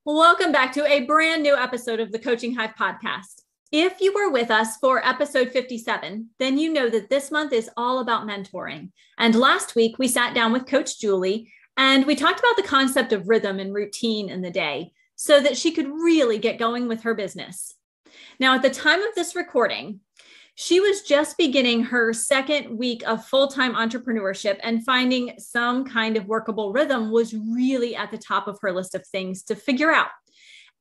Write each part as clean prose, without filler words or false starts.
Welcome back to a brand new episode of the Coaching Hive podcast. If you were with us for episode 57, then you know that this month is all about mentoring. And last week, we sat down with Coach Julie and we talked about the concept of rhythm and routine in the day so that she could really get going with her business. Now, at the time of this recording, she was just beginning her second week of full-time entrepreneurship, and finding some kind of workable rhythm was really at the top of her list of things to figure out.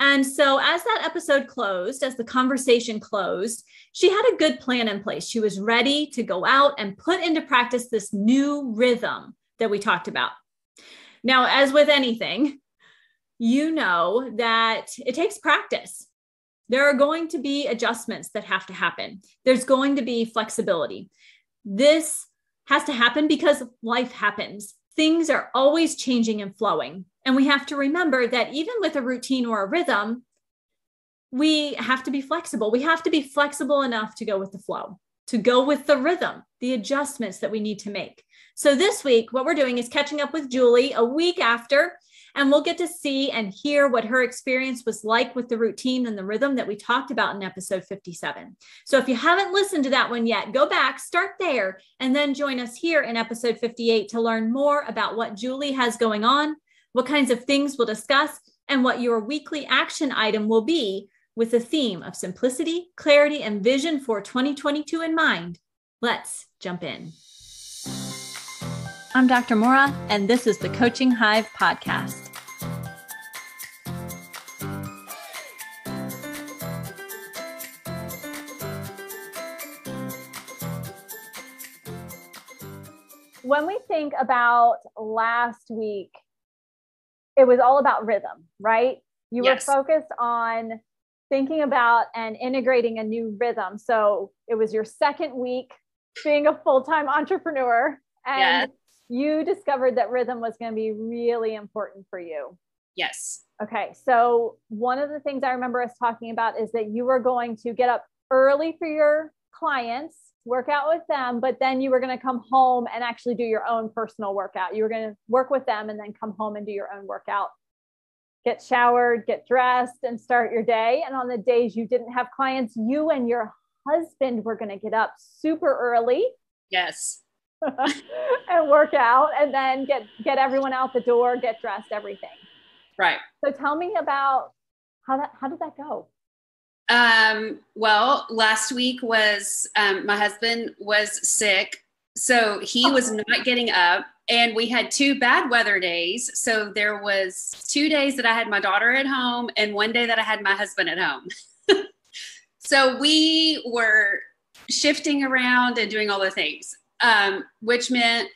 And so as that episode closed, as the conversation closed, she had a good plan in place. She was ready to go out and put into practice this new rhythm that we talked about. Now, as with anything, you know that it takes practice. There are going to be adjustments that have to happen. There's going to be flexibility. This has to happen because life happens. Things are always changing and flowing. And we have to remember that even with a routine or a rhythm, we have to be flexible. We have to be flexible enough to go with the flow, to go with the rhythm, the adjustments that we need to make. So this week, what we're doing is catching up with Julie a week after, and we'll get to see and hear what her experience was like with the routine and the rhythm that we talked about in episode 57. So if you haven't listened to that one yet, go back, start there, and then join us here in episode 58 to learn more about what Julie has going on, what kinds of things we'll discuss, and what your weekly action item will be with the theme of simplicity, clarity, and vision for 2022 in mind. Let's jump in. I'm Dr. Maura, and this is the Coaching Hive podcast. When we think about last week, it was all about rhythm, right? You were focused on thinking about and integrating a new rhythm. So it was your second week being a full-time entrepreneur, and you discovered that rhythm was going to be really important for you. Yes. Okay. So one of the things I remember us talking about is that you were going to get up early for your clients, work out with them, but then you were going to come home and actually do your own personal workout. You were going to work with them and then come home and do your own workout, get showered, get dressed, and start your day. And on the days you didn't have clients, you and your husband were going to get up super early. Yes. And work out, and then get everyone out the door, get dressed, everything. Right. So tell me about how did that go? Well, last week was, my husband was sick, so he was not getting up, and we had 2 bad weather days. So there was 2 days that I had my daughter at home and 1 day that I had my husband at home. So we were shifting around and doing all the things, which meant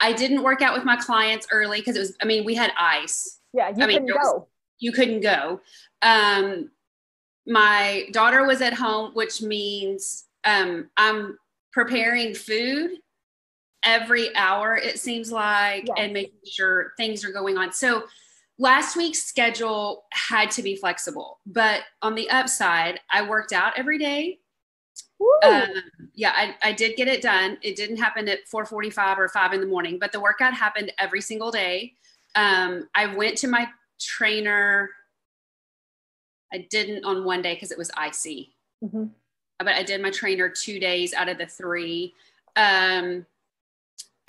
I didn't work out with my clients early because we had ice. Yeah, you couldn't go. My daughter was at home, which means I'm preparing food every hour, it seems like, and making sure things are going on. So last week's schedule had to be flexible, but on the upside, I worked out every day. I did get it done. It didn't happen at 4:45 or 5 in the morning, but the workout happened every single day. I went to my trainer. I didn't on 1 day because it was icy, but I did my trainer 2 days out of the 3.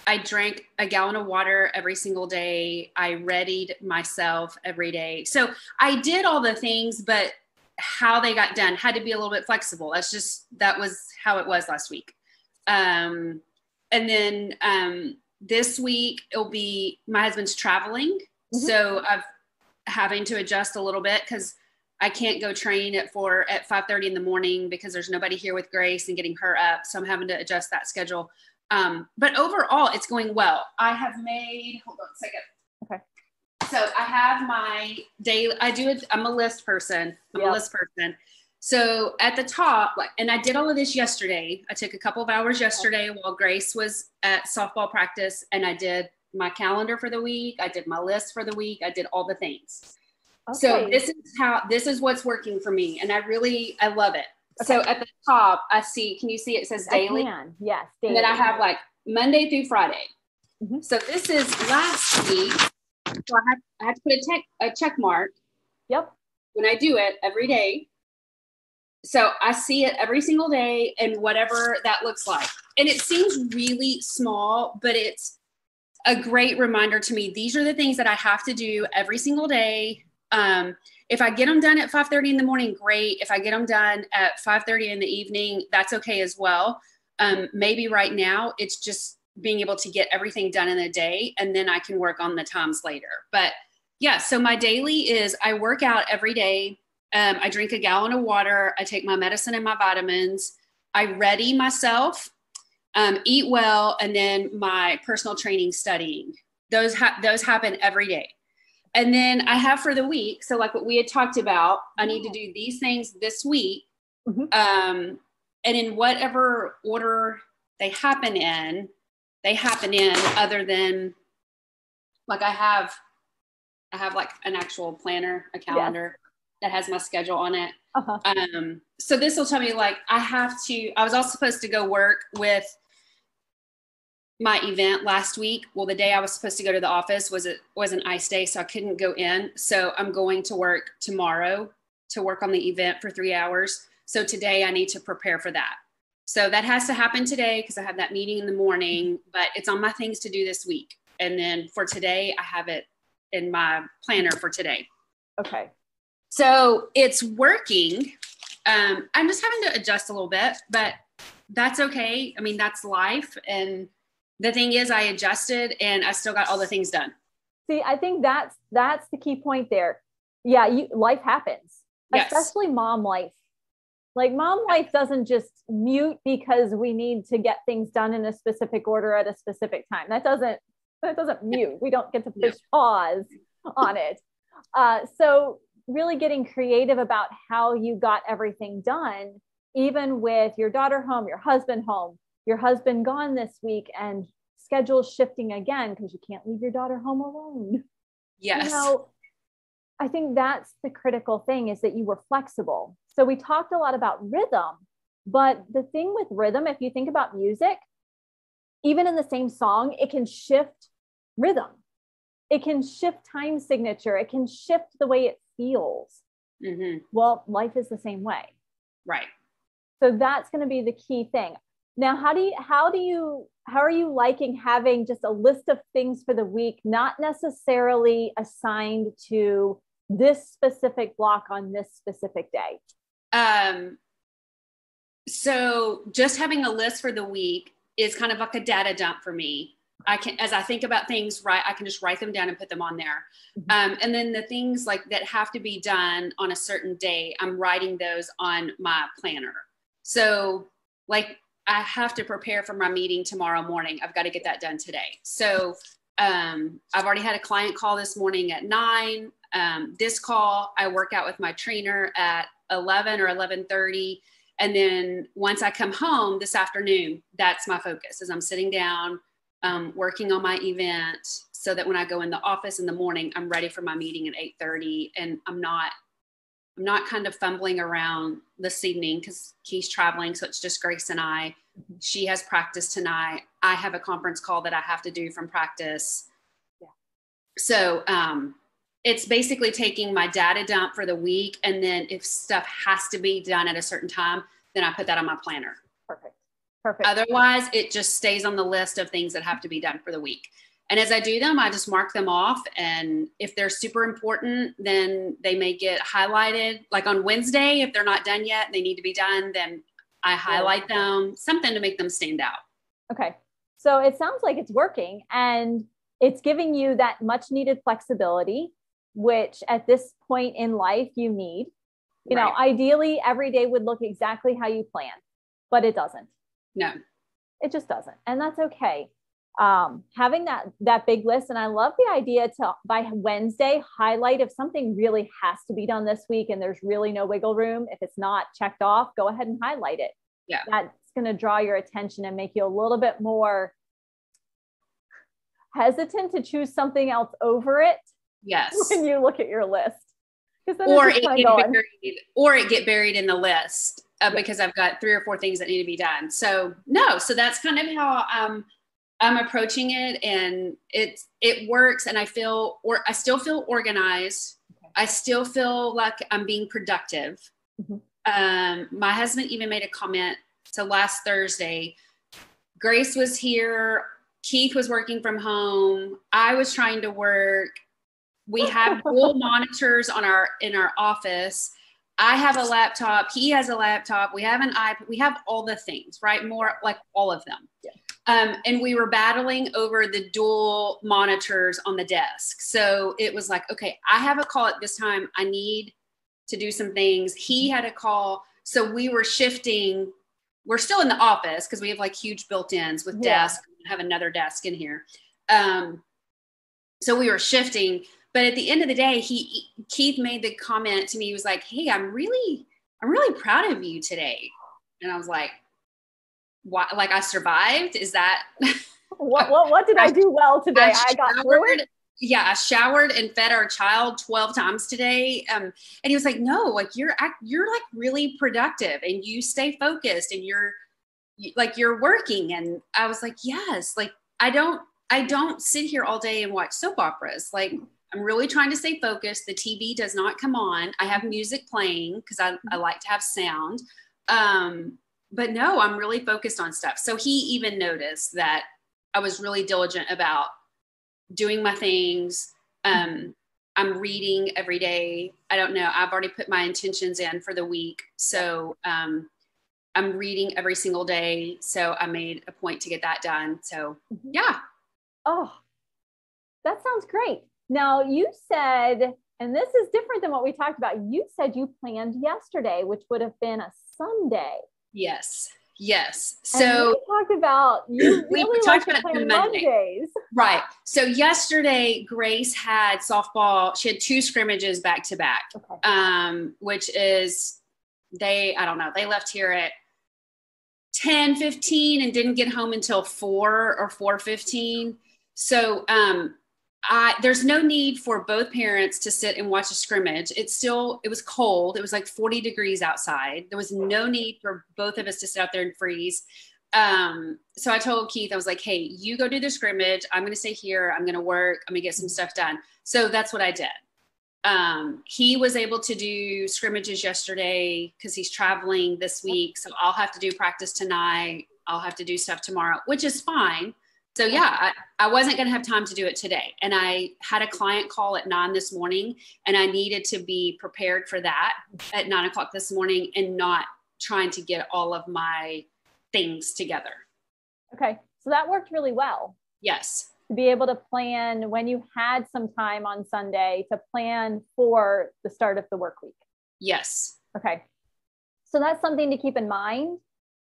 I drank a gallon of water every single day. I readied myself every day. So I did all the things, but how they got done had to be a little bit flexible. That was how it was last week. And then this week it'll be, my husband's traveling. So I'm having to adjust a little bit because I can't go train at 5:30 in the morning because there's nobody here with Grace and getting her up. So I'm having to adjust that schedule. But overall it's going well. I have made, hold on a second. Okay. So I have my daily, I'm a list person. A list person. So at the top, and I did all of this yesterday. I took a couple of hours yesterday while Grace was at softball practice, and I did my calendar for the week. I did my list for the week. I did all the things. Okay. So this is what's working for me. And I love it. Okay. So at the top, can you see it says daily? I can. Yes. Daily. And then I have like Monday through Friday. So this is last week. So I had to put a check mark Yep. When I do it every day. So I see it every single day and whatever that looks like. And it seems really small, but it's a great reminder to me. These are the things that I have to do every single day. If I get them done at 5:30 in the morning, great. If I get them done at 5:30 in the evening, that's okay as well. Maybe right now it's just being able to get everything done in a day, and then I can work on the times later. But yeah, so my daily is I work out every day. I drink a gallon of water. I take my medicine and my vitamins. I ready myself, eat well, and then my personal training, studying. Those happen every day. And then I have for the week. So like what we had talked about, I need to do these things this week. Mm-hmm. And in whatever order they happen in, other than like I have like an actual planner, a calendar that has my schedule on it. Uh-huh. So this will tell me like I was also supposed to go work with my event last week. Well, the day I was supposed to go to the office was an ice day, so I couldn't go in. So I'm going to work tomorrow to work on the event for 3 hours. So today I need to prepare for that. So that has to happen today because I have that meeting in the morning, but it's on my things to do this week. And then for today, I have it in my planner for today. Okay. So it's working. I'm just having to adjust a little bit, but that's okay. I mean, that's life. And the thing is, I adjusted and I still got all the things done. See, I think that's the key point there. Yeah, life happens, yes. Especially mom life. Like mom life doesn't just mute because we need to get things done in a specific order at a specific time. That doesn't mute. We don't get to push pause on it. So really getting creative about how you got everything done, even with your daughter home, your husband gone this week, and schedules shifting again because you can't leave your daughter home alone. Yes. I think that's the critical thing, is that you were flexible. So we talked a lot about rhythm, but the thing with rhythm, if you think about music, even in the same song, it can shift rhythm. It can shift time signature. It can shift the way it feels. Mm-hmm. Well, life is the same way. Right. So that's going to be the key thing. Now, how are you liking having just a list of things for the week, not necessarily assigned to this specific block on this specific day? So just having a list for the week is kind of like a data dump for me. As I think about things, I can just write them down and put them on there. Mm-hmm. And then the things like that have to be done on a certain day, I'm writing those on my planner. So like I have to prepare for my meeting tomorrow morning. I've got to get that done today. So I've already had a client call this morning at 9. This call, I work out with my trainer at 11 or 11:30. And then once I come home this afternoon, that's my focus, is I'm sitting down, working on my event so that when I go in the office in the morning, I'm ready for my meeting at 8:30. And I'm not kind of fumbling around this evening because he's traveling. So it's just Grace and I. She has practice tonight. I have a conference call that I have to do from practice. Yeah. So it's basically taking my data dump for the week. And then if stuff has to be done at a certain time, then I put that on my planner. Perfect. Otherwise, it just stays on the list of things that have to be done for the week. And as I do them, I just mark them off. And if they're super important, then they may get highlighted. Like on Wednesday, if they're not done yet, they need to be done, then I highlight them, something to make them stand out. Okay. So it sounds like it's working, and it's giving you that much needed flexibility, which at this point in life you need. You know, ideally every day would look exactly how you plan, but it doesn't. No, it just doesn't. And that's okay. Having that big list. And I love the idea to, by Wednesday, highlight if something really has to be done this week and there's really no wiggle room. If it's not checked off, go ahead and highlight it. Yeah. That's going to draw your attention and make you a little bit more hesitant to choose something else over it. Yes. When you look at your list. Or it get buried in the list because I've got 3 or 4 things that need to be done. So so that's kind of how I'm approaching it, and it works, and I still feel organized. I still feel like I'm being productive. My husband even made a comment. So last Thursday, Grace was here. Keith was working from home. I was trying to work. We have dual monitors in our office. I have a laptop. He has a laptop. We have an iPad. We have all the things, right? More like all of them. Yeah. And we were battling over the dual monitors on the desk. So it was like, okay, I have a call at this time. I need to do some things. He had a call. So we were shifting. We're still in the office because we have like huge built-ins with desks. We have another desk in here. So we were shifting. But at the end of the day, Keith made the comment to me. He was like, "Hey, I'm really proud of you today." And I was like, "What? Like I survived? Is that what did I do well today? I got through it." Yeah, I showered and fed our child 12 times today. And he was like, "No, like you're like really productive and you stay focused and you're working." And I was like, "Yes, like I don't sit here all day and watch soap operas. Like I'm really trying to stay focused. The TV does not come on. I have music playing because I like to have sound. But no, I'm really focused on stuff." So he even noticed that I was really diligent about doing my things. I'm reading every day. I don't know. I've already put my intentions in for the week. So I'm reading every single day. So I made a point to get that done. So yeah. Oh, that sounds great. Now you said, and this is different than what we talked about. You said you planned yesterday, which would have been a Sunday. Yes. So and we talked about you really we like talked about to plan Monday. Mondays. Right. So yesterday, Grace had softball. She had 2 scrimmages back to back, which is I don't know. They left here at 10:15 and didn't get home until 4 or 4:15. So there's no need for both parents to sit and watch a scrimmage. It was cold. It was like 40 degrees outside. There was no need for both of us to sit out there and freeze. So I told Keith, I was like, "Hey, you go do the scrimmage. I'm going to stay here. I'm going to work. I'm going to get some stuff done." So that's what I did. He was able to do scrimmages yesterday because he's traveling this week. So I'll have to do practice tonight. I'll have to do stuff tomorrow, which is fine. So yeah, I wasn't going to have time to do it today. And I had a client call at 9 this morning and I needed to be prepared for that at 9 o'clock this morning and not trying to get all of my things together. Okay. So that worked really well. Yes. To be able to plan when you had some time on Sunday to plan for the start of the work week. Yes. Okay. So that's something to keep in mind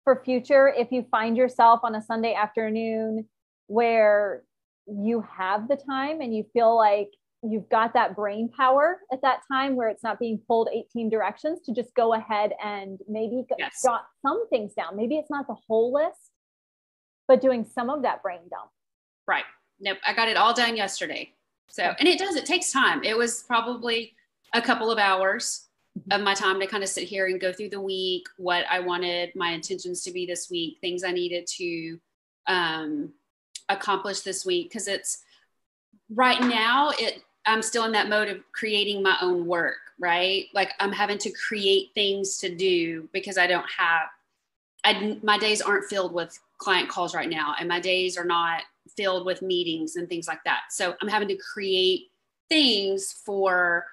for future. If you find yourself on a Sunday afternoon where you have the time and you feel like you've got that brain power at that time where it's not being pulled 18 directions, to just go ahead and maybe jot some things down. Maybe it's not the whole list, but doing some of that brain dump. Right. Nope. I got it all done yesterday. So, and it takes time. It was probably a couple of hours of my time to kind of sit here and go through the week, what I wanted my intentions to be this week, things I needed to accomplish this week. Cause it's right now, I'm still in that mode of creating my own work, right? Like I'm having to create things to do because I don't have, my days aren't filled with client calls right now. And my days are not filled with meetings and things like that. So I'm having to create things for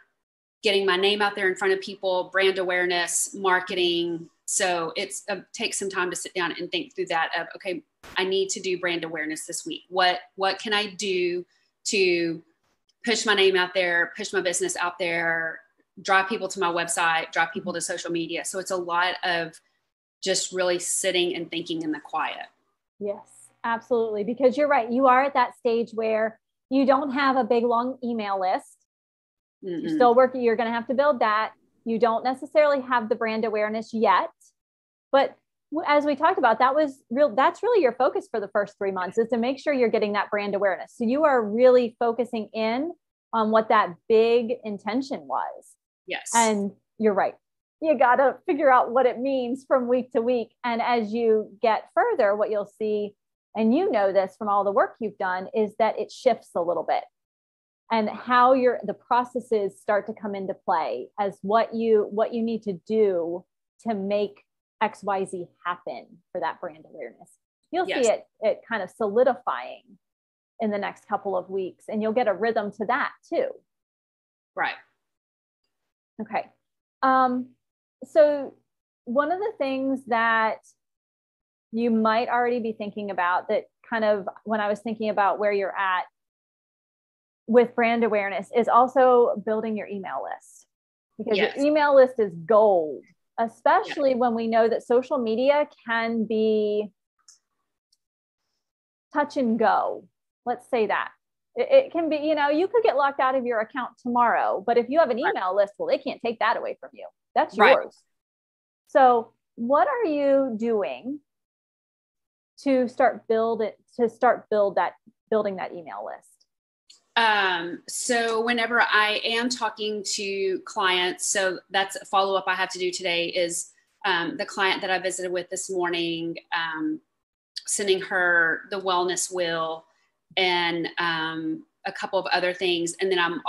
getting my name out there in front of people, brand awareness, marketing. So it takes some time to sit down and think through that of, okay, I need to do brand awareness this week. What can I do to push my name out there, push my business out there, drive people to my website, drive people to social media. So it's a lot of just really sitting and thinking in the quiet. Yes, absolutely. Because you're right. You are at that stage where you don't have a big, long email list. You're still working. You're going to have to build that. You don't necessarily have the brand awareness yet, but as we talked about, that's really your focus for the first 3 months, is to make sure you're getting that brand awareness. So you are really focusing in on what that big intention was. Yes. And you're right. You got to figure out what it means from week to week. And as you get further, what you'll see, and you know this from all the work you've done, is that it shifts a little bit. and how the processes start to come into play as what you need to do to make XYZ happen for that brand awareness. You'll see it kind of solidifying in the next couple of weeks, and you'll get a rhythm to that too. Right. Okay. So one of the things that you might already be thinking about, that kind of when I was thinking about where you're at with brand awareness, is also building your email list, because your email list is gold, especially when we know that social media can be touch and go. Let's say that. It can be, you could get locked out of your account tomorrow, but if you have an email list, well, they can't take that away from you. That's yours. So what are you doing to building that email list? So whenever I am talking to clients, so that's a follow-up I have to do today, is the client that I visited with this morning, sending her the wellness wheel and a couple of other things. And then I'm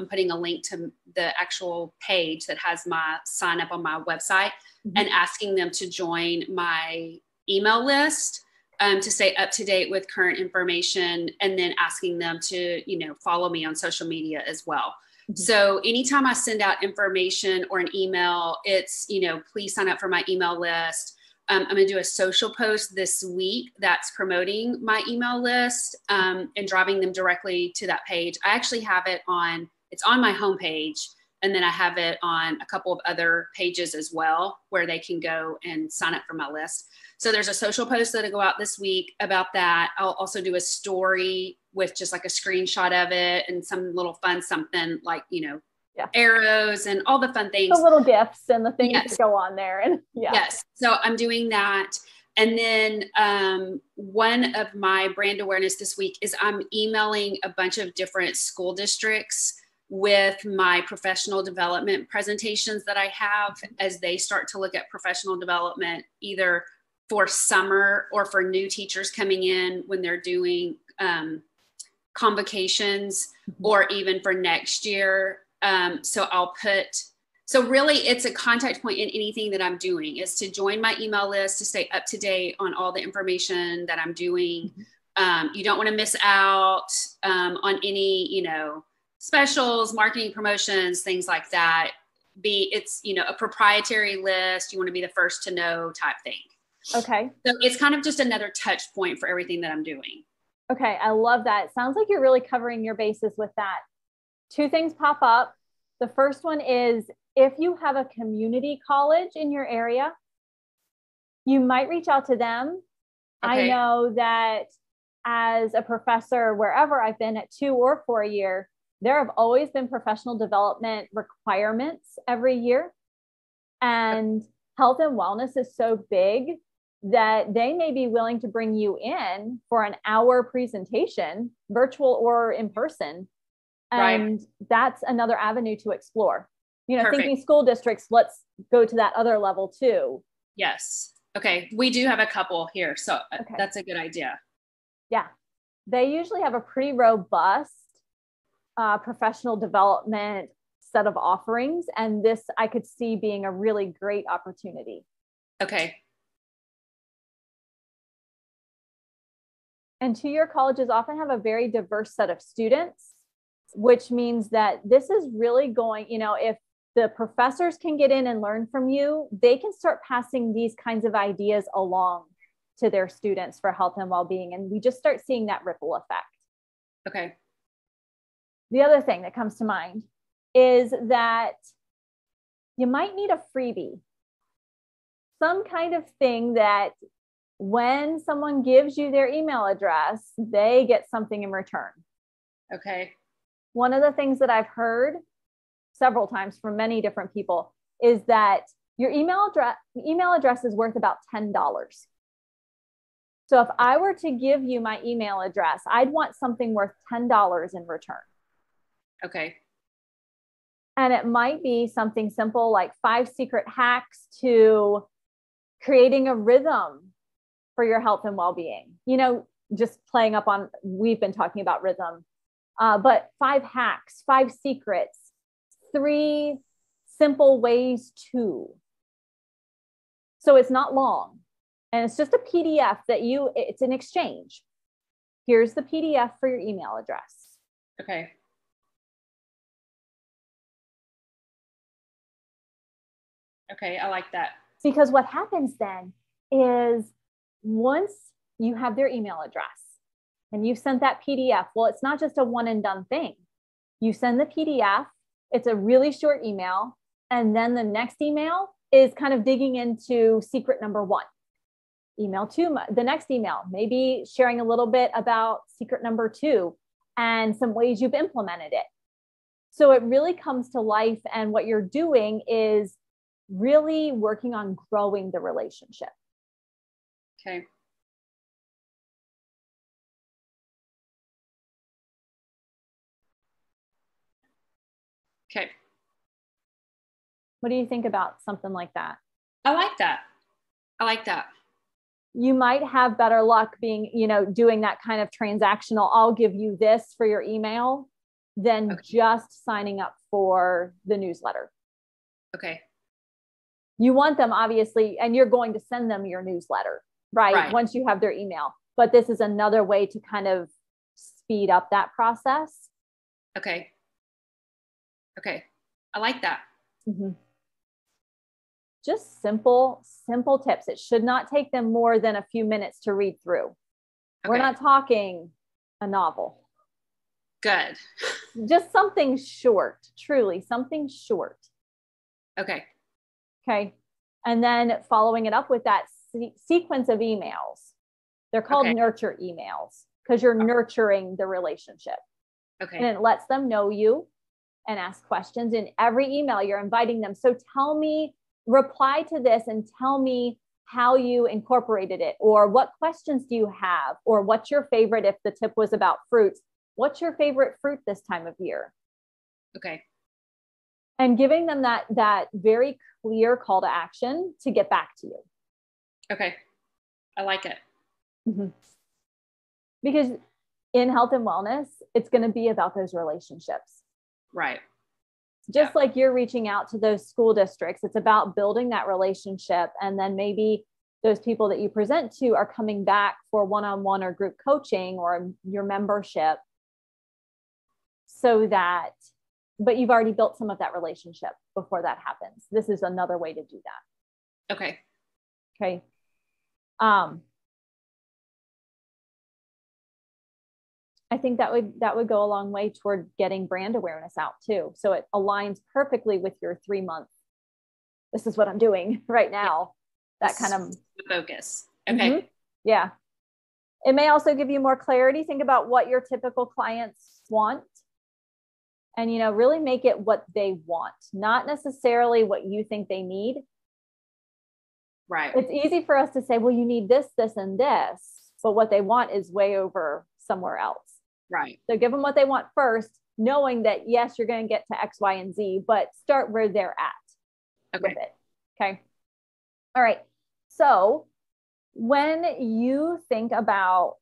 putting a link to the actual page that has my sign up on my website, and asking them to join my email list to stay up to date with current information, and then asking them to, follow me on social media as well. So anytime I send out information or an email, it's, please sign up for my email list. I'm going to do a social post this week that's promoting my email list and driving them directly to that page. I actually have it's on my homepage, and then I have it on a couple of other pages as well, where they can go and sign up for my list. So there's a social post that'll go out this week about that. I'll also do a story with just like a screenshot of it and some little fun something like, arrows and all the fun things. The little gifts and the things that go on there. And Yes. So I'm doing that. And then one of my brand awareness this week is I'm emailing a bunch of different school districts with my professional development presentations that I have, as they start to look at professional development, either for summer or for new teachers coming in when they're doing convocations, or even for next year. So really it's a contact point in anything that I'm doing, is to join my email list, to stay up to date on all the information that I'm doing. You don't want to miss out on any, specials, marketing promotions, things like that. It's a proprietary list. You want to be the first to know type thing. Okay. So it's kind of just another touch point for everything that I'm doing. Okay. I love that. It sounds like you're really covering your bases with that. Two things pop up. The first one is, if you have a community college in your area, you might reach out to them. Okay. I know that as a professor, wherever I've been at 2 or 4 year, there have always been professional development requirements every year. And health and wellness is so big that they may be willing to bring you in for an hour presentation, virtual or in person. And that's another avenue to explore. Thinking school districts, let's go to that other level too. Yes. Okay. We do have a couple here. So that's a good idea. Yeah. They usually have a pretty robust professional development set of offerings. And this I could see being a really great opportunity. Okay. And 2-year colleges often have a very diverse set of students, which means that this is really going, if the professors can get in and learn from you, they can start passing these kinds of ideas along to their students for health and well-being. And we just start seeing that ripple effect. Okay. The other thing that comes to mind is that you might need a freebie, some kind of thing that when someone gives you their email address, they get something in return. Okay. One of the things that I've heard several times from many different people is that your email address is worth about $10. So if I were to give you my email address, I'd want something worth $10 in return. Okay. And it might be something simple like 5 secret hacks to creating a rhythm for your health and well-being. Just playing up on, we've been talking about rhythm. But 5 hacks, 5 secrets, 3 simple ways to. So it's not long. And it's just a PDF that it's an exchange. Here's the PDF for your email address. Okay. Okay, I like that. Because what happens then is once you have their email address and you've sent that PDF, well, it's not just a one and done thing. You send the PDF, it's a really short email, and then the next email is kind of digging into secret number 1. Email 2, the next email, maybe sharing a little bit about secret number 2 and some ways you've implemented it. So it really comes to life, and what you're doing is really working on growing the relationship. Okay. Okay. What do you think about something like that? I like that. I like that. You might have better luck being, doing that kind of transactional, I'll give you this for your email, than just signing up for the newsletter. Okay. You want them, obviously, and you're going to send them your newsletter, right? Once you have their email. But this is another way to kind of speed up that process. Okay. Okay. I like that. Mm-hmm. Just simple tips. It should not take them more than a few minutes to read through. Okay. We're not talking a novel. Good. Just something short, truly something short. Okay. Okay. And then following it up with that sequence of emails. They're called nurture emails because you're nurturing the relationship. Okay. And it lets them know you and ask questions. In every email, you're inviting them. So reply to this and tell me how you incorporated it, or what questions do you have, or what's your favorite, if the tip was about fruits, what's your favorite fruit this time of year? Okay. And giving them that very clear call to action to get back to you. Okay. I like it. Mm-hmm. Because in health and wellness, it's going to be about those relationships. Right. Just like you're reaching out to those school districts, it's about building that relationship. And then maybe those people that you present to are coming back for one-on-one or group coaching or your membership, but you've already built some of that relationship before that happens. This is another way to do that. Okay. Okay. I think that would go a long way toward getting brand awareness out too. So it aligns perfectly with your 3-month. This is what I'm doing right now. That kind of focus. Okay. Mm-hmm. Yeah. It may also give you more clarity. Think about what your typical clients want and, really make it what they want, not necessarily what you think they need. Right. It's easy for us to say, well, you need this, this, and this, but what they want is way over somewhere else. Right. So give them what they want first, knowing that, yes, you're going to get to X, Y, and Z, but start where they're at with it. Okay. All right. So when you think about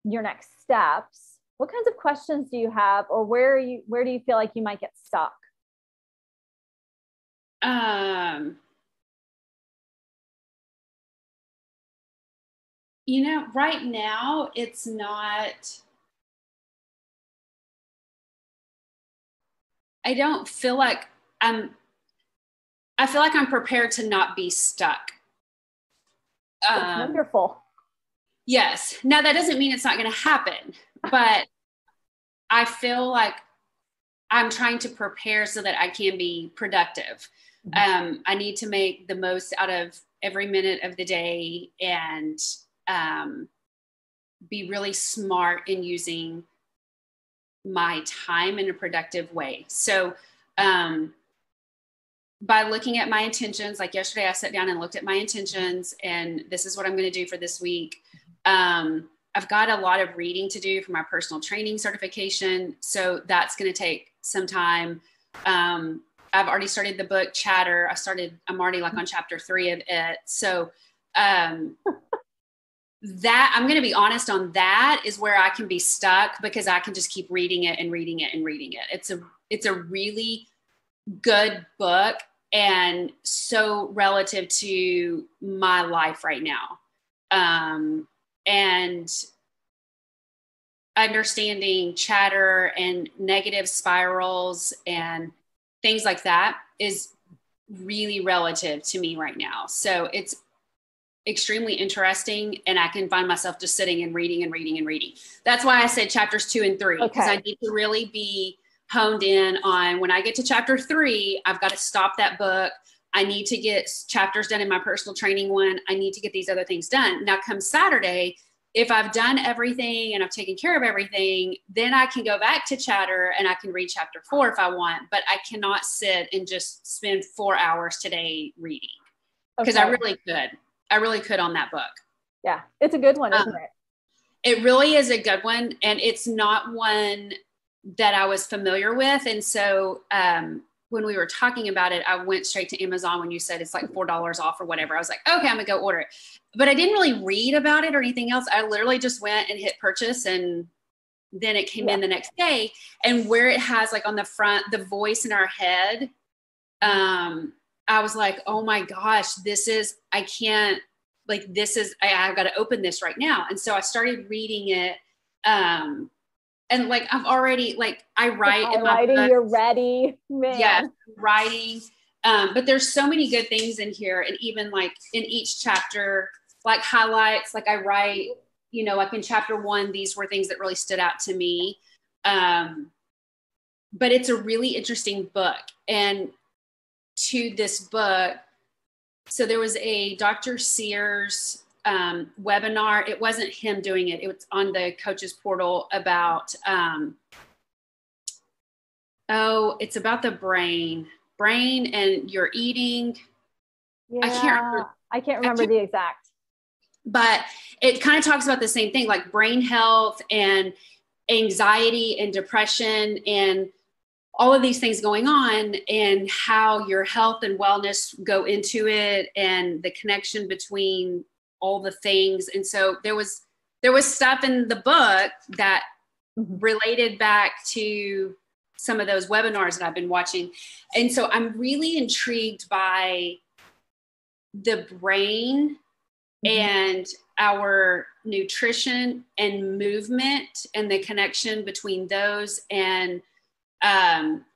your next steps, what kinds of questions do you have, or where do you feel like you might get stuck? Right now it's not, I don't feel like I feel like I'm prepared to not be stuck. That's wonderful. Yes. Now that doesn't mean it's not going to happen, but I feel like I'm trying to prepare so that I can be productive. Mm-hmm. I need to make the most out of every minute of the day and be really smart in using my time in a productive way. So by looking at my intentions, like yesterday I sat down and looked at my intentions and this is what I'm going to do for this week. I've got a lot of reading to do for my personal training certification. So that's going to take some time. I've already started the book Chatter. I'm already like on chapter 3 of it. So that I'm going to be honest on, that is where I can be stuck, because I can just keep reading it and reading it and reading it. It's a really good book, and so relative to my life right now. And understanding chatter and negative spirals and things like that is really relative to me right now. So it's extremely interesting, and I can find myself just sitting and reading and reading and reading. That's why I said chapters 2 and 3, because I need to really be honed in on, when I get to chapter 3, I've got to stop that book. I need to get chapters done in my personal training one. I need to get these other things done. Now, come Saturday, if I've done everything and I've taken care of everything, then I can go back to chatter and I can read chapter 4 if I want, but I cannot sit and just spend 4 hours today reading, because I really could on that book. Yeah, it's a good one, isn't it? It really is a good one. And it's not one that I was familiar with. And so when we were talking about it, I went straight to Amazon when you said it's like $4 off or whatever. I was like, okay, I'm gonna go order it. But I didn't really read about it or anything else. I literally just went and hit purchase, and then it came in the next day. And where it has like on the front, the voice in our head, I was like, oh my gosh, I've got to open this right now. And so I started reading it. And like, I've already, like, I write in my book. You're ready, man. Yeah, writing. But there's so many good things in here. And even like in each chapter, like highlights, like I write, like in chapter 1, these were things that really stood out to me. But it's a really interesting book. And to this book, so there was a Dr. Sears webinar. It wasn't him doing it. It was on the coaches portal about, it's about the brain and your eating. Yeah, I can't remember the exact. But it kind of talks about the same thing, like brain health and anxiety and depression and all of these things going on, and how your health and wellness go into it, and the connection between all the things. And so there was stuff in the book that related back to some of those webinars that I've been watching. And so I'm really intrigued by the brain and our nutrition and movement, and the connection between those, and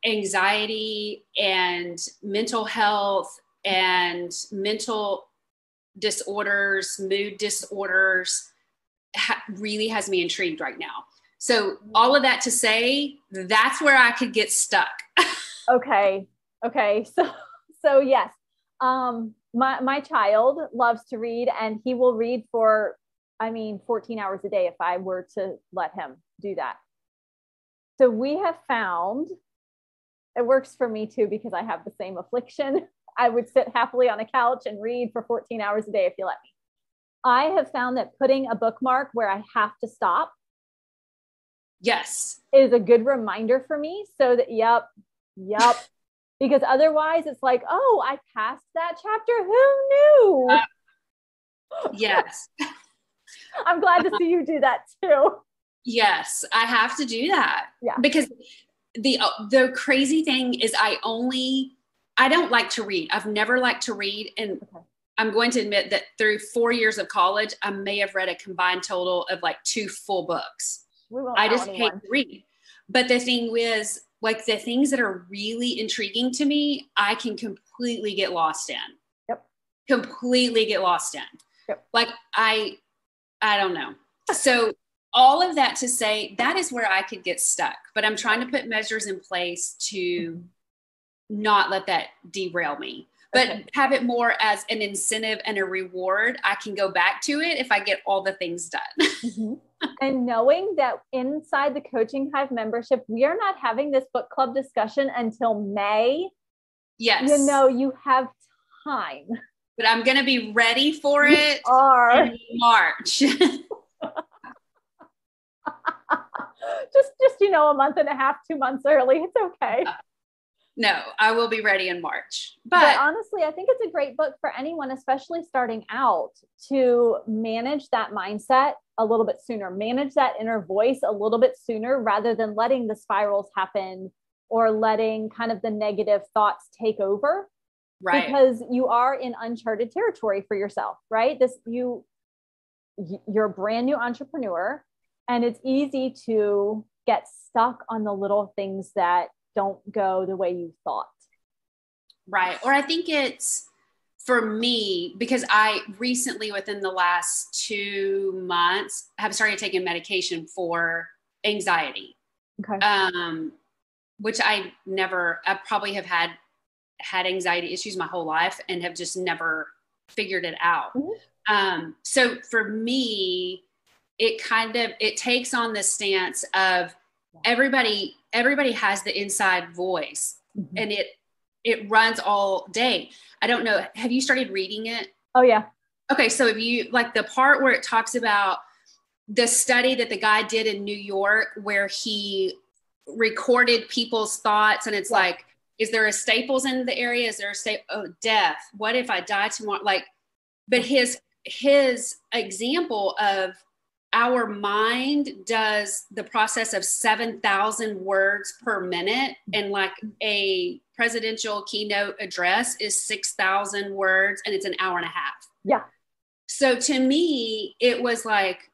anxiety and mental health and mental disorders, mood disorders, really has me intrigued right now. So all of that to say, that's where I could get stuck. Okay. So yes. My child loves to read, and he will read for, 14 hours a day if I were to let him do that. So we have found, it works for me too, because I have the same affliction. I would sit happily on a couch and read for 14 hours a day if you let me. I have found that putting a bookmark where I have to stop is a good reminder for me, so that, yep. Because otherwise it's like, oh, I passed that chapter. Who knew? Yes. I'm glad to see you do that too. Yes, I have to do that. Yeah. Because the crazy thing is I don't like to read. I've never liked to read. And I'm going to admit that through 4 years of college, I may have read a combined total of like 2 full books. I just hate to read. But the thing is, like, the things that are really intriguing to me, I can completely get lost in. Yep. Completely get lost in. Yep. Like, I don't know. So all of that to say, that is where I could get stuck. But I'm trying to put measures in place to not let that derail me, but have it more as an incentive and a reward. I can go back to it if I get all the things done. And knowing that inside the Coaching Hive membership, we are not having this book club discussion until May. Yes. You have time. But I'm going to be ready for it in March. just a month and a half, 2 months early. It's okay. No, I will be ready in March. But honestly, I think it's a great book for anyone, especially starting out, to manage that mindset a little bit sooner, manage that inner voice a little bit sooner, rather than letting the spirals happen or letting kind of the negative thoughts take over. Right. Because you are in uncharted territory for yourself, right? You're a brand new entrepreneur, and it's easy to get stuck on the little things that don't go the way you thought. Right. Or I think it's, for me, because I recently, within the last 2 months, have started taking medication for anxiety. Okay. Which I probably have had anxiety issues my whole life and have just never figured it out. Mm-hmm. So for me, it takes on the stance of everybody has the inside voice, mm-hmm. and it runs all day. I don't know. Have you started reading it? Oh yeah. Okay. So if you like the part where it talks about the study that the guy did in New York, where he recorded people's thoughts, and it's like, is there a Staples in the area? Is there death? What if I die tomorrow? Like, but his example of our mind does the process of 7,000 words per minute. And like a presidential keynote address is 6,000 words, and it's an hour and a half. Yeah. So to me, it was like,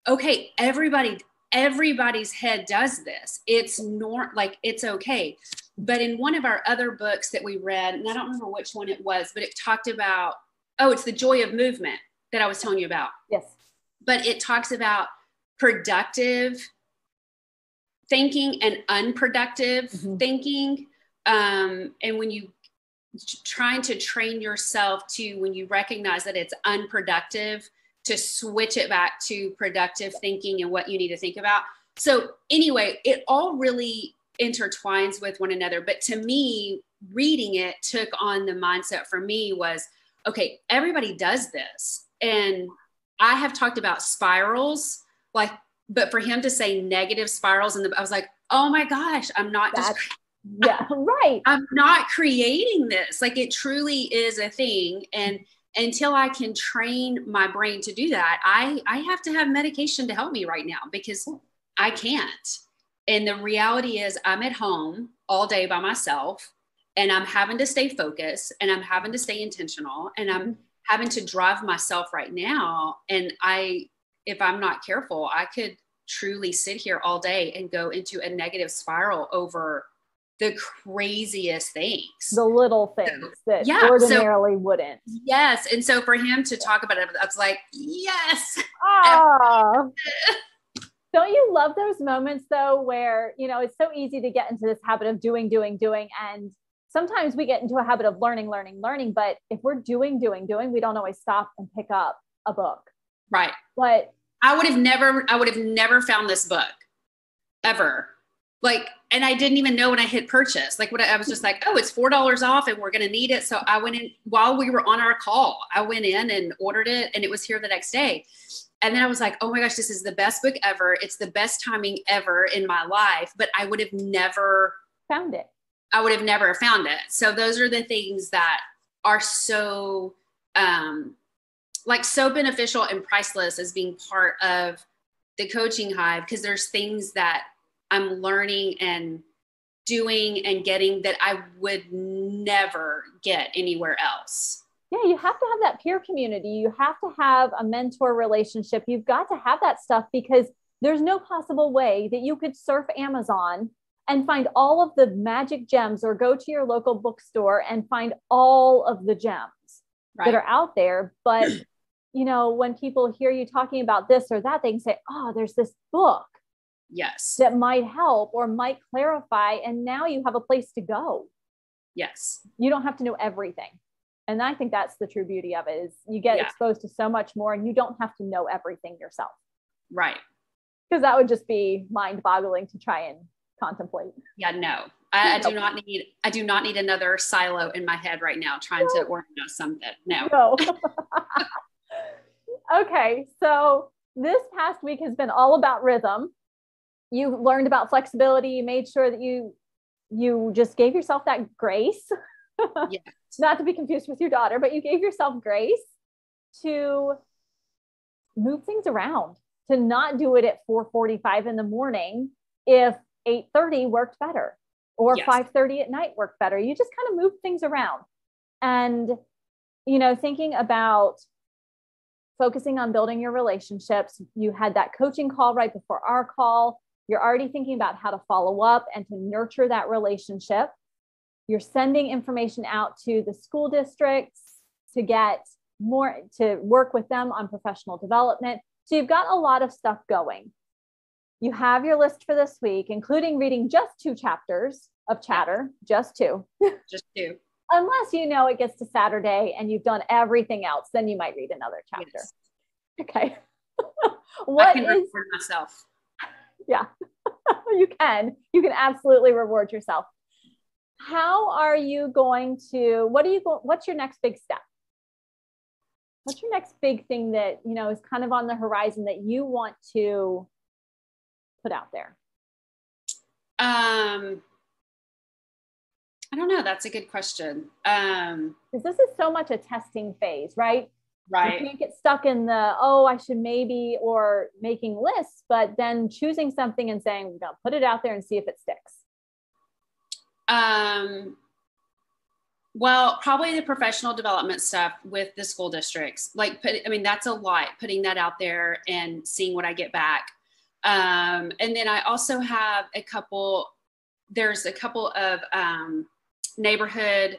okay, everybody's head does this. It's it's okay. But in one of our other books that we read, and I don't remember which one it was, but it talked about, it's The Joy of Movement that I was telling you about. Yes. But it talks about productive thinking and unproductive mm-hmm. thinking. And when you trying to train yourself to, when you recognize that it's unproductive, to switch it back to productive thinking and what you need to think about. So anyway, it all really intertwines with one another. But to me, reading it took on the mindset for me was, okay, everybody does this. And I have talked about spirals, but for him to say negative spirals, I was like, oh my gosh, I'm not yeah, right. I'm not creating this. Like, it truly is a thing. And until I can train my brain to do that, I have to have medication to help me right now, because I can't. And the reality is, I'm at home all day by myself, and I'm having to stay focused, and I'm having to stay intentional, and I'm having to drive myself right now. And if I'm not careful, I could truly sit here all day and go into a negative spiral over the craziest things. The little things that ordinarily wouldn't. Yes. And so for him to talk about it, I was like, yes. Don't you love those moments though, where, it's so easy to get into this habit of doing. And sometimes we get into a habit of learning. But if we're doing, we don't always stop and pick up a book. Right. But I would have never found this book ever. And I didn't even know when I hit purchase. I was just like, oh, it's $4 off and we're going to need it. So I went in while we were on our call. I went in and ordered it, and it was here the next day. And then I was like, oh my gosh, this is the best book ever. It's the best timing ever in my life. But I would have never found it. I would have never found it. So those are the things that are so, so beneficial and priceless as being part of the Coaching Hive, because there's things that I'm learning and doing and getting that I would never get anywhere else. Yeah, you have to have that peer community. You have to have a mentor relationship. You've got to have that stuff, because there's no possible way that you could surf Amazon and find all of the magic gems, or go to your local bookstore and find all of the gems that are out there. But, when people hear you talking about this or that, they can say, oh, there's this book. Yes. That might help or might clarify. And now you have a place to go. Yes. You don't have to know everything. And I think that's the true beauty of it, is you get exposed to so much more, and you don't have to know everything yourself. Right. Because that would just be mind boggling to try and contemplate. Yeah, no, I do not need another silo in my head right now trying to organize something. No. Okay. So this past week has been all about rhythm. You learned about flexibility. You made sure that you you just gave yourself that grace, Yeah. not to be confused with your daughter, but you gave yourself grace to move things around, to not do it at 4:45 in the morning if 8:30 worked better, or Yes. 5:30 at night worked better. You just kind of move things around. And, thinking about focusing on building your relationships, you had that coaching call right before our call. You're already thinking about how to follow up and to nurture that relationship. You're sending information out to the school districts to get more, to work with them on professional development. So you've got a lot of stuff going. You have your list for this week, including reading just 2 chapters of Chatter, just 2. Just 2. Unless it gets to Saturday and you've done everything else, then you might read another chapter. Yes. Okay. I can reward myself. Yeah, you can absolutely reward yourself. How are you going to, what's your next big step? What's your next big thing that, is kind of on the horizon that you want to put out there? I don't know. That's a good question. Because this is so much a testing phase, right? Right. You can't get stuck in I should maybe, or making lists, but then choosing something and saying, we're going to put it out there and see if it sticks. Well, probably the professional development stuff with the school districts. That's a lot, putting that out there and seeing what I get back. And then I also have there's a couple of neighborhood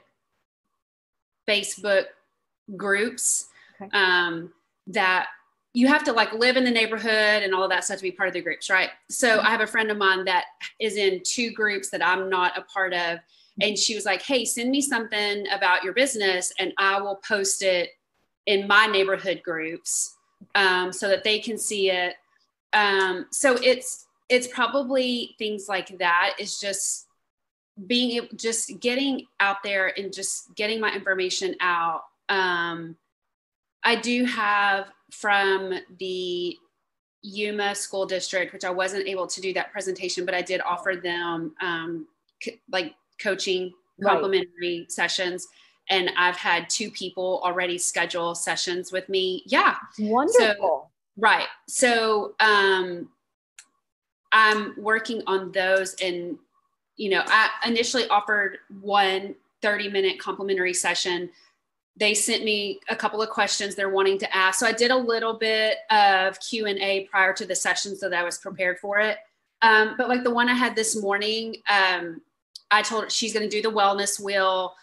Facebook groups. Okay. That you have to live in the neighborhood and all of that stuff to be part of the groups, right? So I have a friend of mine that is in 2 groups that I'm not a part of. And she was like, hey, send me something about your business and I will post it in my neighborhood groups so that they can see it. So it's probably things like that, is just getting out there and just getting my information out. I do have from the Yuma school district, which I wasn't able to do that presentation, but I did offer them coaching complimentary sessions. And I've had 2 people already schedule sessions with me. Yeah. Wonderful. Right. So I'm working on those. And, I initially offered 1 30-minute complimentary session. They sent me a couple of questions they're wanting to ask. So I did a little bit of Q&A prior to the session so that I was prepared for it. But the one I had this morning, I told her she's going to do the wellness wheel.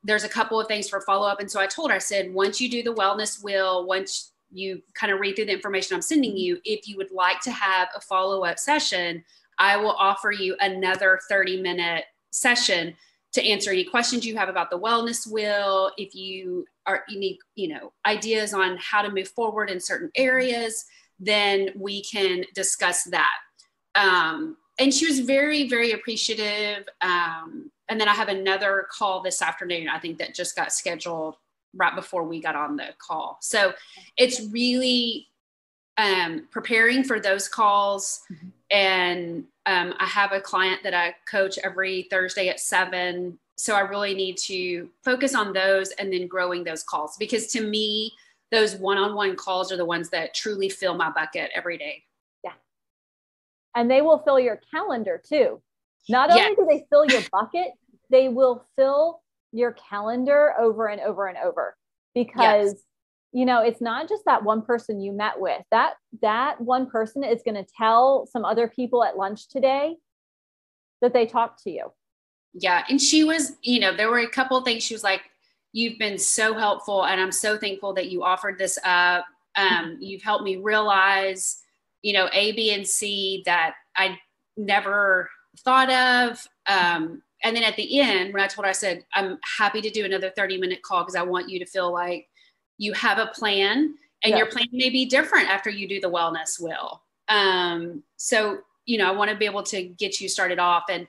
There's a couple of things for follow-up. And so I told her, I said, once you do the wellness wheel, once you kind of read through the information I'm sending you, if you would like to have a follow-up session, I will offer you another 30-minute session to answer any questions you have about the wellness wheel. If you need, ideas on how to move forward in certain areas, then we can discuss that. And she was very, very appreciative. And then I have another call this afternoon, I think, that just got scheduled right before we got on the call. So it's really preparing for those calls. Mm-hmm. And I have a client that I coach every Thursday at 7. So I really need to focus on those and then growing those calls, because to me, those one-on-one calls are the ones that truly fill my bucket every day. Yeah. And they will fill your calendar too. Not only do they fill your bucket, they will fill your calendar over and over and over, because it's not just that one person you met with. That one person is going to tell some other people at lunch today that they talked to you. Yeah. And she was, there were a couple of things. She was like, you've been so helpful, and I'm so thankful that you offered this up. You've helped me realize, A, B, and C that I never thought of. And then at the end, when I told her, I said, I'm happy to do another 30-minute call because I want you to feel like you have a plan, and your plan may be different after you do the wellness wheel. So, I want to be able to get you started off. And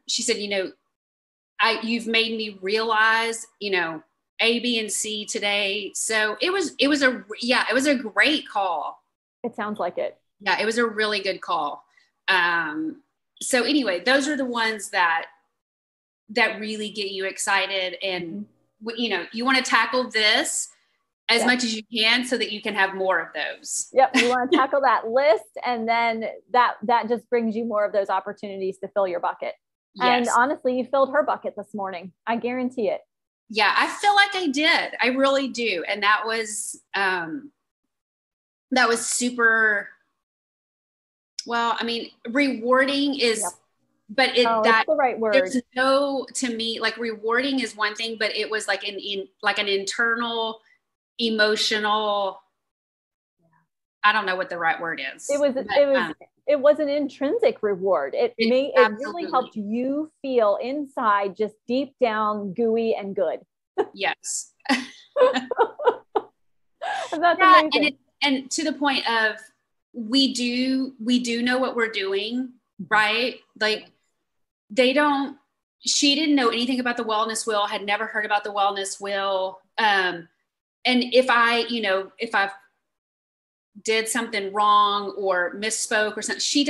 she said, you've made me realize, A, B, and C today. So it was a great call. It sounds like it. Yeah, it was a really good call. so anyway, those are the ones that really get you excited. And, you know, you want to tackle this as much as you can so that you can have more of those. Yep. You want to tackle that list. And then that just brings you more of those opportunities to fill your bucket. And honestly, you filled her bucket this morning. I guarantee it. Yeah, I feel like I did. I really do. And that was super, well, I mean, rewarding is, but that's the right word. There's no, to me, like rewarding is one thing, but it was like an internal emotional, I don't know what the right word is. It was an intrinsic reward. It really helped you feel inside, just deep down, gooey and good. Yes. That's amazing. And to the point of, we do know what we're doing, right? Like she didn't know anything about the wellness wheel, had never heard about the wellness wheel. And if I did something wrong or misspoke or something, she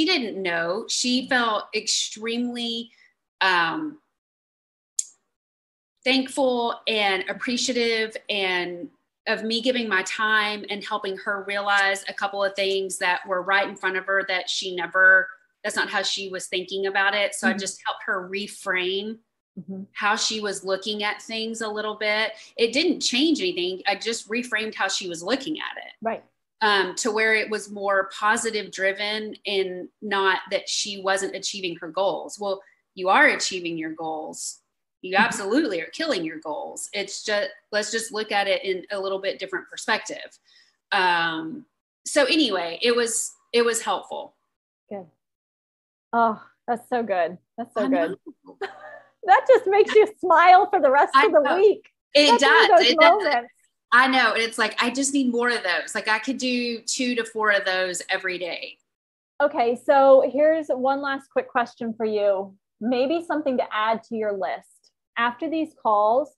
didn't know. She felt extremely thankful and appreciative and of me giving my time and helping her realize a couple of things that were right in front of her that that's not how she was thinking about it. So I just helped her reframe how she was looking at things a little bit. It didn't change anything. I just reframed how she was looking at it. Right. To where it was more positive driven and not that she wasn't achieving her goals. Well, you are achieving your goals. You absolutely are killing your goals. It's just, let's just look at it in a little bit different perspective. So anyway, it was helpful. Good. Oh, that's so good. That's so good. That just makes you smile for the rest of the week. It does. I know. It's like, I just need more of those. Like I could do 2 to 4 of those every day. Okay. So here's one last quick question for you. Maybe something to add to your list after these calls,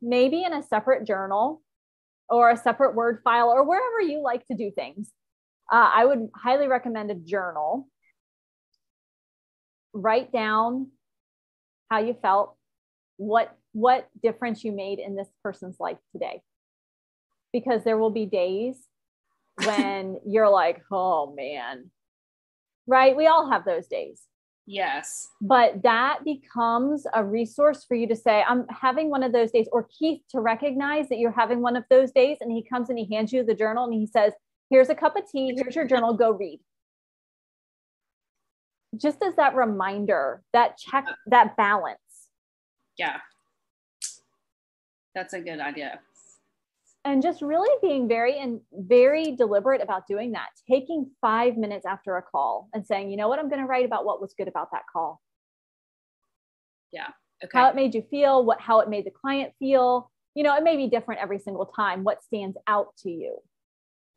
maybe in a separate journal or a separate Word file or wherever you like to do things. I would highly recommend a journal. Write down how you felt, what difference you made in this person's life today. Because there will be days when you're like, oh man, right? We all have those days. Yes. But that becomes a resource for you to say, I'm having one of those days, or Keith to recognize that you're having one of those days. And he comes and he hands you the journal and he says, here's a cup of tea, here's your journal, go read. Just as that reminder, that check, that balance. Yeah. That's a good idea. And just really being very deliberate about doing that. Taking 5 minutes after a call and saying, you know what, I'm going to write about what was good about that call. Yeah. Okay. How it made you feel, how it made the client feel. You know, it may be different every single time. What stands out to you?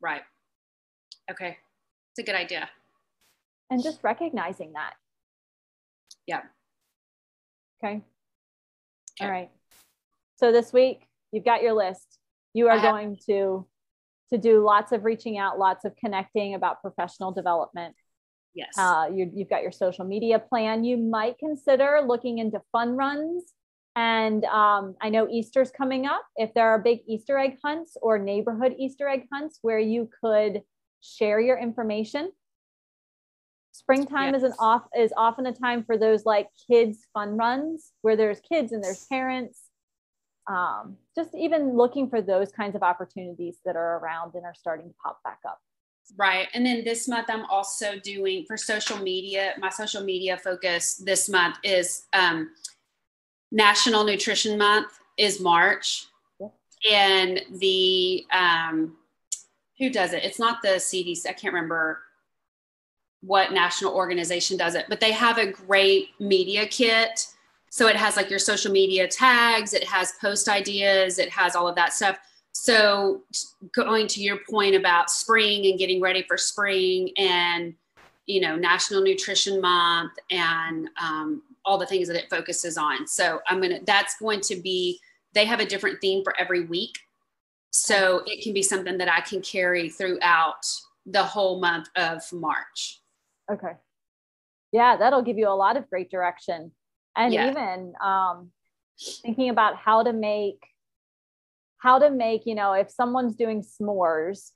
Right. Okay. It's a good idea. And just recognizing that. Yeah. Okay. All right. So this week, you've got your list. You are going to do lots of reaching out, lots of connecting about professional development. Yes. You've got your social media plan. You might consider looking into fun runs. And I know Easter's coming up. If there are big Easter egg hunts or neighborhood Easter egg hunts where you could share your information. Springtime is often a time for those like kids fun runs where there's kids and there's parents. Just even looking for those kinds of opportunities that are around and are starting to pop back up. Right. And then this month, I'm also doing for social media. My social media focus this month is National Nutrition Month is March. Yeah. And the, who does it? It's not the CDC. I can't remember what national organization does it, but they have a great media kit. So it has like your social media tags, it has post ideas, it has all of that stuff. So going to your point about spring and getting ready for spring and, you know, National Nutrition Month and all the things that it focuses on. So that's going to be, they have a different theme for every week. So it can be something that I can carry throughout the whole month of March. Okay. Yeah, that'll give you a lot of great direction. And even thinking about how to make, if someone's doing s'mores,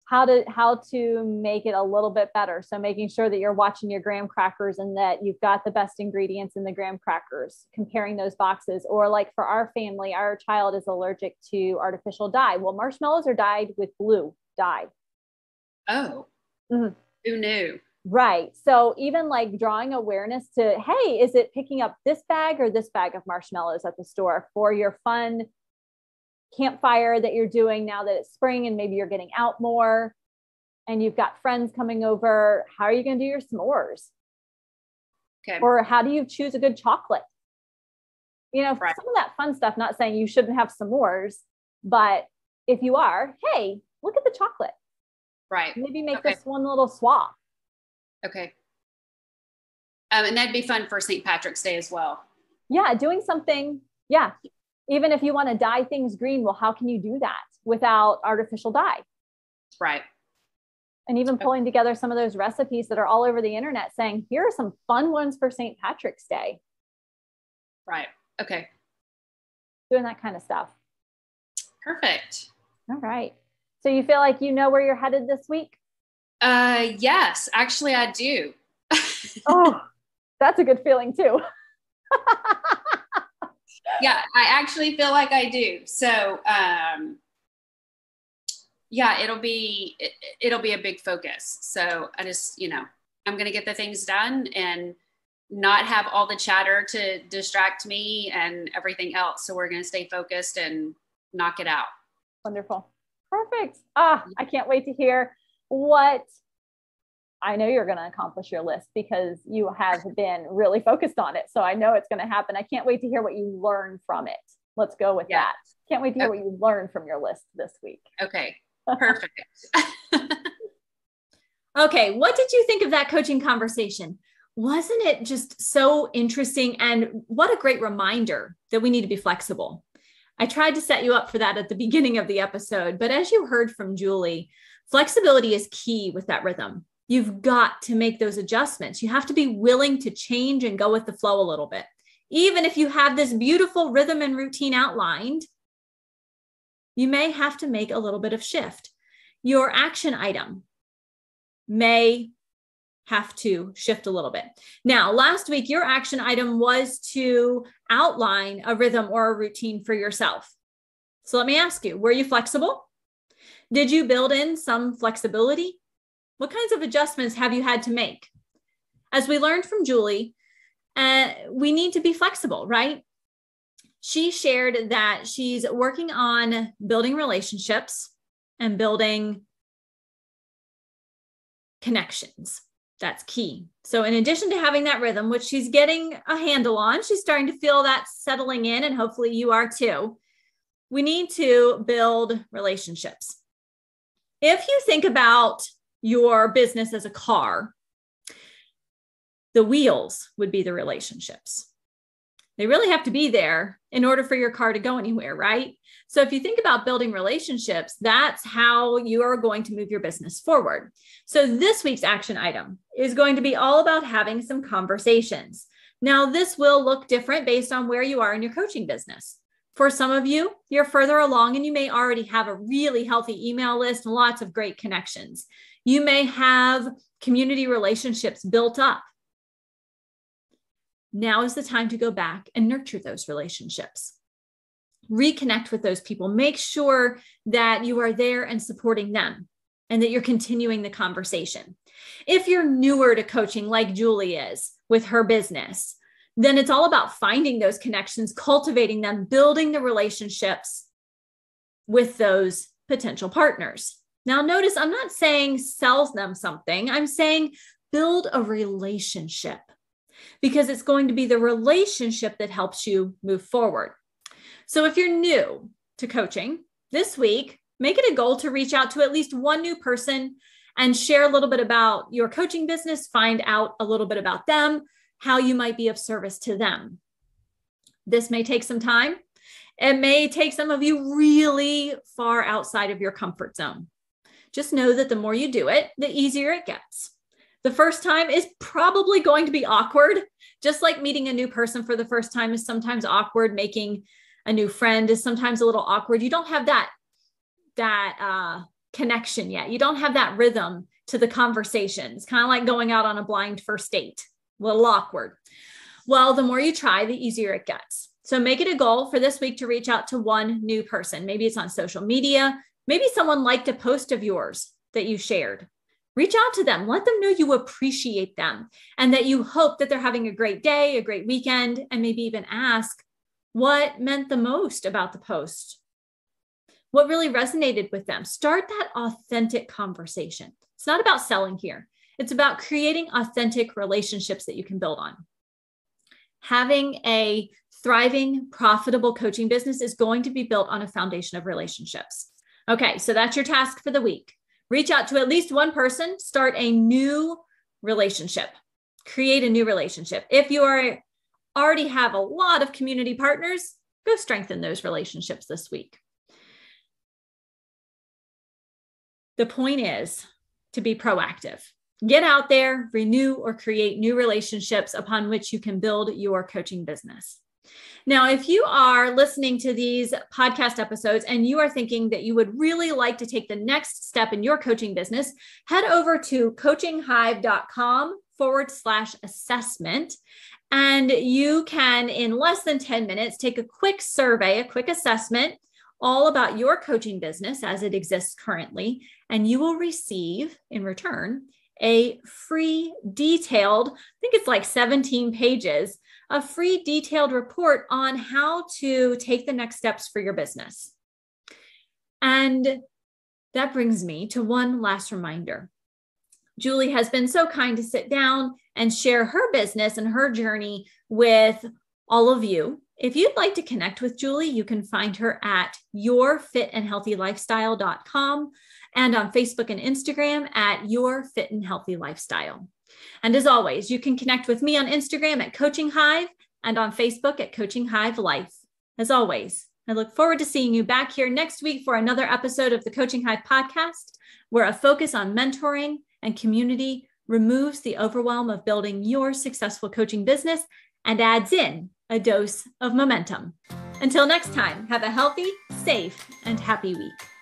how to make it a little bit better. So making sure that you're watching your graham crackers and that you've got the best ingredients in the graham crackers, comparing those boxes. Or like for our family, our child is allergic to artificial dye. Well, marshmallows are dyed with blue dye. Oh, who knew? Right. So even like drawing awareness to, hey, is it picking up this bag or this bag of marshmallows at the store for your fun campfire that you're doing now that it's spring and maybe you're getting out more and you've got friends coming over? How are you going to do your s'mores? Okay. Or how do you choose a good chocolate? Some of that fun stuff, not saying you shouldn't have s'mores, but if you are, hey, look at the chocolate. Right. Maybe make this one little swap. Okay. And that'd be fun for St. Patrick's Day as well. Yeah. Doing something. Yeah. Even if you want to dye things green, well, how can you do that without artificial dye? Right. And even pulling together some of those recipes that are all over the internet saying, here are some fun ones for St. Patrick's Day. Right. Okay. Doing that kind of stuff. Perfect. All right. So you feel like you know where you're headed this week? Yes, actually I do. Oh, that's a good feeling too. Yeah, I actually feel like I do. So, yeah, it'll be a big focus. So I just, I'm going to get the things done and not have all the chatter to distract me and everything else. So we're going to stay focused and knock it out. Wonderful. Perfect. I can't wait to hear what I know you're going to accomplish your list because you have been really focused on it. So I know it's going to happen. I can't wait to hear what you learn from it. Let's go with that. Can't wait to hear what you learned from your list this week. Okay. Perfect. Okay. What did you think of that coaching conversation? Wasn't it just so interesting? And what a great reminder that we need to be flexible. I tried to set you up for that at the beginning of the episode, but as you heard from Julie, flexibility is key with that rhythm. You've got to make those adjustments. You have to be willing to change and go with the flow a little bit. Even if you have this beautiful rhythm and routine outlined, you may have to make a little bit of shift. Your action item may have to shift a little bit. Now, last week, your action item was to outline a rhythm or a routine for yourself. So let me ask you, were you flexible? Did you build in some flexibility? What kinds of adjustments have you had to make? As we learned from Julie, we need to be flexible, right? She shared that she's working on building relationships and building connections. That's key. So in addition to having that rhythm, which she's getting a handle on, she's starting to feel that settling in, and hopefully you are too. We need to build relationships. If you think about your business as a car, the wheels would be the relationships. They really have to be there in order for your car to go anywhere, right? So if you think about building relationships, that's how you are going to move your business forward. So this week's action item is going to be all about having some conversations. Now, this will look different based on where you are in your coaching business. For some of you, you're further along and you may already have a really healthy email list and lots of great connections. You may have community relationships built up. Now is the time to go back and nurture those relationships. Reconnect with those people. Make sure that you are there and supporting them and that you're continuing the conversation. If you're newer to coaching like Julie is with her business, then it's all about finding those connections, cultivating them, building the relationships with those potential partners. Now, notice I'm not saying sell them something. I'm saying build a relationship because it's going to be the relationship that helps you move forward. So if you're new to coaching this week, make it a goal to reach out to at least one new person and share a little bit about your coaching business, find out a little bit about them, how you might be of service to them. This may take some time. It may take some of you really far outside of your comfort zone. Just know that the more you do it, the easier it gets. The first time is probably going to be awkward, just like meeting a new person for the first time is sometimes awkward. Making a new friend is sometimes a little awkward. You don't have that connection yet. You don't have that rhythm to the conversation. It's kind of like going out on a blind first date, a little awkward. Well, the more you try, the easier it gets. So make it a goal for this week to reach out to one new person. Maybe it's on social media. Maybe someone liked a post of yours that you shared. Reach out to them. Let them know you appreciate them and that you hope that they're having a great day, a great weekend, and maybe even ask what meant the most about the post. What really resonated with them? Start that authentic conversation. It's not about selling here. It's about creating authentic relationships that you can build on. Having a thriving, profitable coaching business is going to be built on a foundation of relationships. Okay, so that's your task for the week. Reach out to at least one person, start a new relationship, create a new relationship. If you already have a lot of community partners, go strengthen those relationships this week. The point is to be proactive. Get out there, renew or create new relationships upon which you can build your coaching business. Now, if you are listening to these podcast episodes and you are thinking that you would really like to take the next step in your coaching business, head over to coachinghive.com/assessment. And you can, in less than 10 minutes, take a quick survey, a quick assessment all about your coaching business as it exists currently. And you will receive in return a free detailed, I think it's like 17 pages, a free detailed report on how to take the next steps for your business. And that brings me to one last reminder. Julie has been so kind to sit down and share her business and her journey with all of you. If you'd like to connect with Julie, you can find her at yourfitandhealthylifestyle.com and on Facebook and Instagram at yourfitandhealthylifestyle. And as always, you can connect with me on Instagram at Coaching Hive and on Facebook at Coaching Hive Life. As always, I look forward to seeing you back here next week for another episode of the Coaching Hive podcast, where a focus on mentoring and community removes the overwhelm of building your successful coaching business and adds in a dose of momentum. Until next time, have a healthy, safe, and happy week.